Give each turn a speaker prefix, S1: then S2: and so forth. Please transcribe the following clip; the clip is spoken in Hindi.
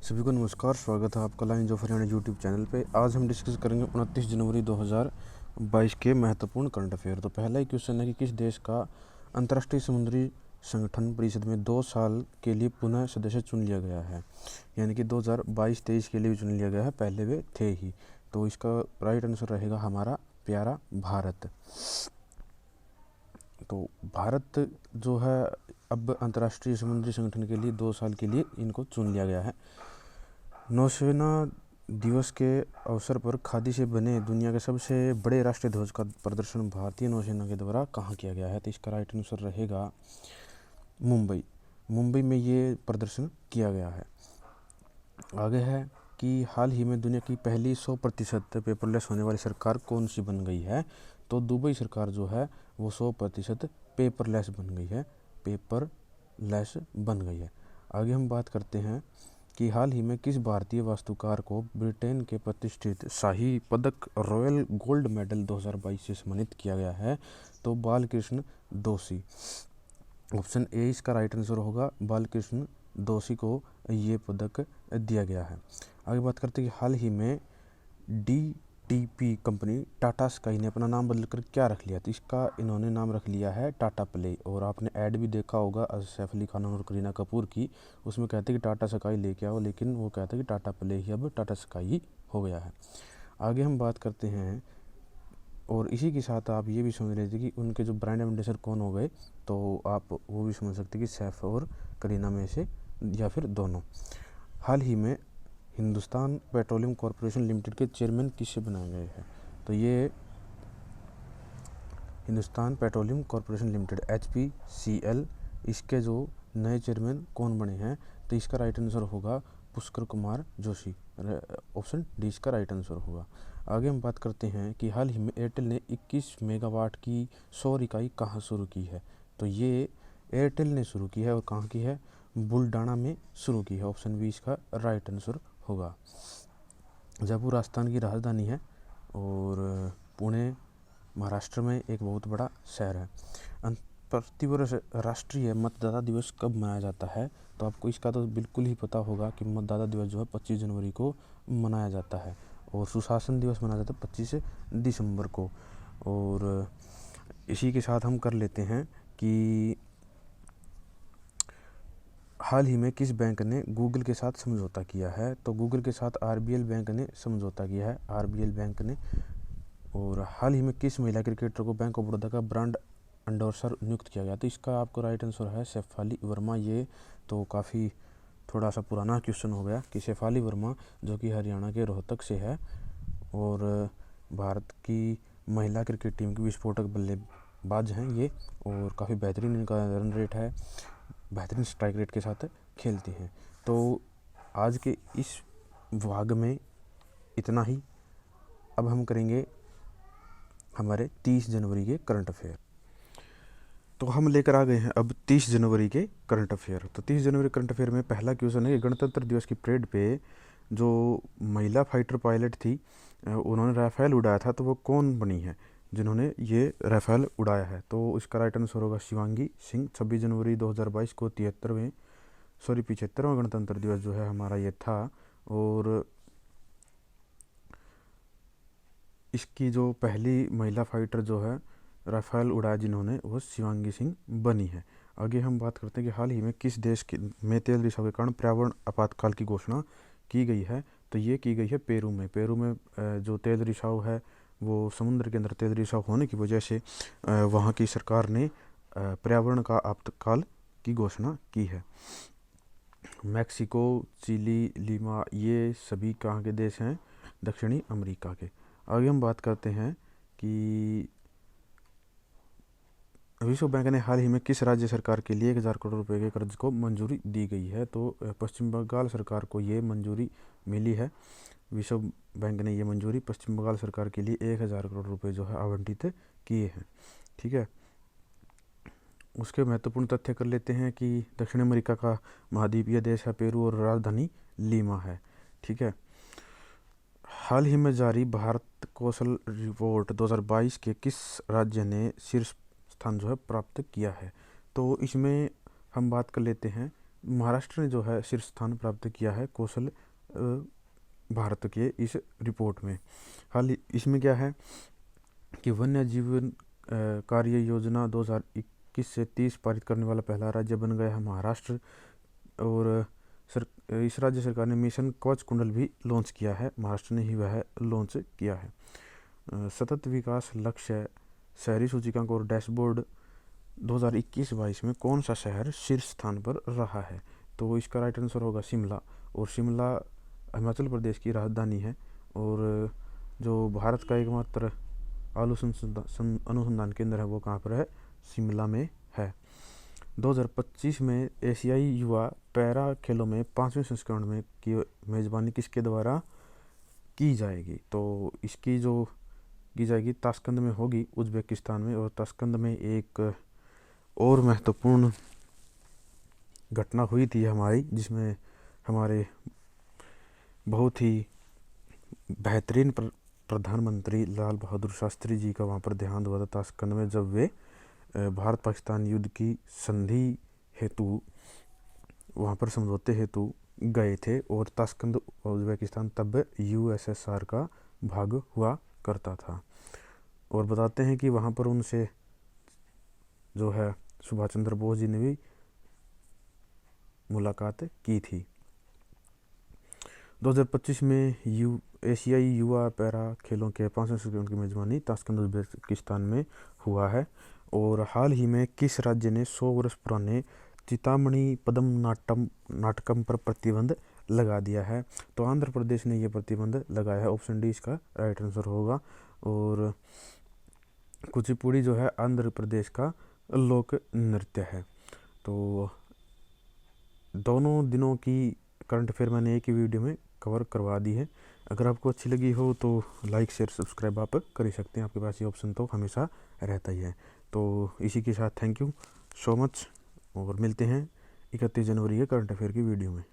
S1: सभी को नमस्कार, स्वागत है आपका lines of Haryana YouTube channel पे। आज हम डिस्कस करेंगे 29 जनवरी 2022 के महत्वपूर्ण करंट अफेयर। तो पहला ही क्वेश्चन है कि किस देश का अंतर्राष्ट्रीय समुद्री संगठन परिषद में 2 साल के लिए पुनः सदस्य चुन लिया गया है, यानी कि 2022-23 के लिए भी चुन लिया गया है, पहले वे थे ही। तो इसका राइट आंसर रहेगा हमारा प्यारा भारत। तो भारत जो है अब अंतर्राष्ट्रीय समुद्री संगठन के लिए 2 साल के लिए इनको चुन लिया गया है। नौसेना दिवस के अवसर पर खादी से बने दुनिया के सबसे बड़े राष्ट्रीय ध्वज का प्रदर्शन भारतीय नौसेना के द्वारा कहाँ किया गया है? तो इसका राइट आंसर रहेगा मुंबई में ये प्रदर्शन किया गया है। आगे है कि हाल ही में दुनिया की पहली 100% पेपरलेस होने वाली सरकार कौन सी बन गई है? तो दुबई सरकार जो है वो 100% पेपरलेस बन गई है। आगे हम बात करते हैं कि हाल ही में किस भारतीय वास्तुकार को ब्रिटेन के प्रतिष्ठित शाही पदक रॉयल गोल्ड मेडल 2022 से सम्मानित किया गया है? तो बालकृष्ण दोषी। ऑप्शन ए इसका राइट आंसर होगा, बालकृष्ण दोषी को ये पदक दिया गया है। आगे बात करते हैं कि हाल ही में DTP कंपनी टाटा स्काई ने अपना नाम बदलकर क्या रख लिया? तो इसका इन्होंने नाम रख लिया है टाटा प्ले। और आपने ऐड भी देखा होगा सैफ अली खान और करीना कपूर की, उसमें कहते हैं कि टाटा स्काई लेके आओ, लेकिन वो कहते हैं कि टाटा प्ले ही अब टाटा स्काई हो गया है। आगे हम बात करते हैं, और इसी के साथ आप ये भी समझ रहे थे कि उनके जो ब्रांड एम्बेसडर कौन हो गए, तो आप वो भी समझ सकते कि सैफ और करीना में से या फिर दोनों। हाल ही में हिंदुस्तान पेट्रोलियम कॉरपोरेशन लिमिटेड के चेयरमैन किससे बनाए गए हैं? तो ये Hindustan petroleum corporation limited HPCL, इसके जो नए चेयरमैन कौन बने हैं? तो इसका राइट आंसर होगा पुष्कर कुमार जोशी। ऑप्शन डी इसका राइट आंसर होगा। आगे हम बात करते हैं कि हाल ही में एयरटेल ने 21 मेगावाट की सौर इकाई कहाँ शुरू की है? तो ये एयरटेल ने शुरू की है, और कहाँ की है? बुलडाना में शुरू की है। ऑप्शन बी इसका राइट आंसर होगा। जयपुर राजस्थान की राजधानी है, और पुणे महाराष्ट्र में एक बहुत बड़ा शहर है। प्रतिवर्ष राष्ट्रीय मतदाता दिवस कब मनाया जाता है? तो आपको इसका तो बिल्कुल ही पता होगा कि मतदाता दिवस जो है 25 जनवरी को मनाया जाता है, और सुशासन दिवस मनाया जाता है 25 दिसंबर को। और इसी के साथ हम कर लेते हैं कि हाल ही में किस बैंक ने गूगल के साथ समझौता किया है? तो गूगल के साथ RBL बैंक ने समझौता किया है, RBL बैंक ने। और हाल ही में किस महिला क्रिकेटर को बैंक ऑफ बड़ौदा का ब्रांड एंडोर्सर नियुक्त किया गया? तो इसका आपको राइट आंसर है शेफाली वर्मा। ये तो काफ़ी थोड़ा सा पुराना क्वेश्चन हो गया कि शेफाली वर्मा जो कि हरियाणा के रोहतक से है, और भारत की महिला क्रिकेट टीम की विस्फोटक बल्लेबाज हैं ये, और काफ़ी बेहतरीन इनका रन रेट है, बेहतरीन स्ट्राइक रेट के साथ खेलती हैं। तो आज के इस भाग में इतना ही। अब हम करेंगे हमारे 30 जनवरी के करंट अफेयर। तो हम लेकर आ गए हैं अब 30 जनवरी के करंट अफेयर। तो 30 जनवरी करंट अफेयर में पहला क्वेश्चन है कि गणतंत्र दिवस की परेड पे जो महिला फाइटर पायलट थी, उन्होंने राफेल उड़ाया था, तो वो कौन बनी है जिन्होंने ये राफेल उड़ाया है? तो इसका राइट आंसर होगा शिवांगी सिंह। 26 जनवरी 2022 को 75वां गणतंत्र दिवस जो है हमारा ये था, और इसकी जो पहली महिला फाइटर जो है राफेल उड़ाया जिन्होंने, वो शिवांगी सिंह बनी है। आगे हम बात करते हैं कि हाल ही में किस देश में तेल रिसाव के कारण पर्यावरण आपातकाल की घोषणा की गई है? तो ये की गई है पेरू में। पेरू में जो तेल रिसाव है वो समुद्र के अंदर तेल रिसाव होने की वजह से वहाँ की सरकार ने पर्यावरण का आपातकाल की घोषणा की है। मैक्सिको, चिली, लीमा, ये सभी कहाँ के देश हैं? दक्षिणी अमेरिका के। आगे हम बात करते हैं कि विश्व बैंक ने हाल ही में किस राज्य सरकार के लिए 1000 करोड़ रुपए के कर्ज को मंजूरी दी गई है? तो पश्चिम बंगाल सरकार को ये मंजूरी मिली है। विश्व बैंक ने ये मंजूरी पश्चिम बंगाल सरकार के लिए 1000 करोड़ रुपए जो है आवंटित किए हैं। ठीक है, उसके महत्वपूर्ण तथ्य कर लेते हैं कि दक्षिण अमेरिका का महाद्वीपीय देश है पेरू, और राजधानी लीमा है। ठीक है, हाल ही में जारी भारत कौशल रिपोर्ट 2022 के किस राज्य ने शीर्ष स्थान जो है प्राप्त किया है? तो इसमें हम बात कर लेते हैं महाराष्ट्र ने जो है शीर्ष स्थान प्राप्त किया है कौशल भारत के इस रिपोर्ट में। हाल इसमें क्या है कि वन्य जीवन कार्य योजना 2021 से 30 पारित करने वाला पहला राज्य बन गया है महाराष्ट्र। और इस राज्य सरकार ने मिशन कवच कुंडल भी लॉन्च किया है, महाराष्ट्र ने ही वह लॉन्च किया है। सतत विकास लक्ष्य शहरी सूचकांक और डैशबोर्ड 2021-22 में कौन सा शहर शीर्ष स्थान पर रहा है? तो इसका राइट आंसर होगा शिमला। और शिमला हिमाचल प्रदेश की राजधानी है और जो भारत का एकमात्र आलू अनुसंधान केंद्र है वो कहाँ पर है? शिमला में है। 2025 में एशियाई युवा पैरा खेलों में 5वें संस्करण में की मेज़बानी किसके द्वारा की जाएगी? तो इसकी जो की जाएगी ताशकंद में होगी, उज्बेकिस्तान में। और ताशकंद में एक और महत्वपूर्ण घटना हुई थी हमारी, जिसमें हमारे बहुत ही बेहतरीन प्रधानमंत्री लाल बहादुर शास्त्री जी का वहाँ पर देहांत हुआ था ताशकंद में, जब वे भारत पाकिस्तान युद्ध की संधि हेतु वहाँ पर समझौते हेतु गए थे। और ताशकंद उज्बेकिस्तान तब यूएसएसआर का भाग हुआ करता था। और बताते हैं कि वहाँ पर उनसे जो है सुभाष चंद्र बोस जी ने भी मुलाकात की थी। 2025 में एशियाई युवा पैरा खेलों के 5वें संस्करण की मेजबानी ताशकंद उज्बेकिस्तान में हुआ है। और हाल ही में किस राज्य ने 100 वर्ष पुराने चिंतामणि पद्म नाटकम पर प्रतिबंध लगा दिया है? तो आंध्र प्रदेश ने यह प्रतिबंध लगाया है। ऑप्शन डी इसका राइट आंसर होगा। और कुचिपुड़ी जो है आंध्र प्रदेश का लोक नृत्य है। तो दोनों दिनों की करंट अफेयर मैंने एक ही वीडियो में कवर करवा दी है। अगर आपको अच्छी लगी हो तो लाइक शेयर सब्सक्राइब आप कर ही सकते हैं, आपके पास ये ऑप्शन तो हमेशा रहता ही है। तो इसी के साथ थैंक यू सो मच और मिलते हैं 31 जनवरी के करंट अफेयर की वीडियो में।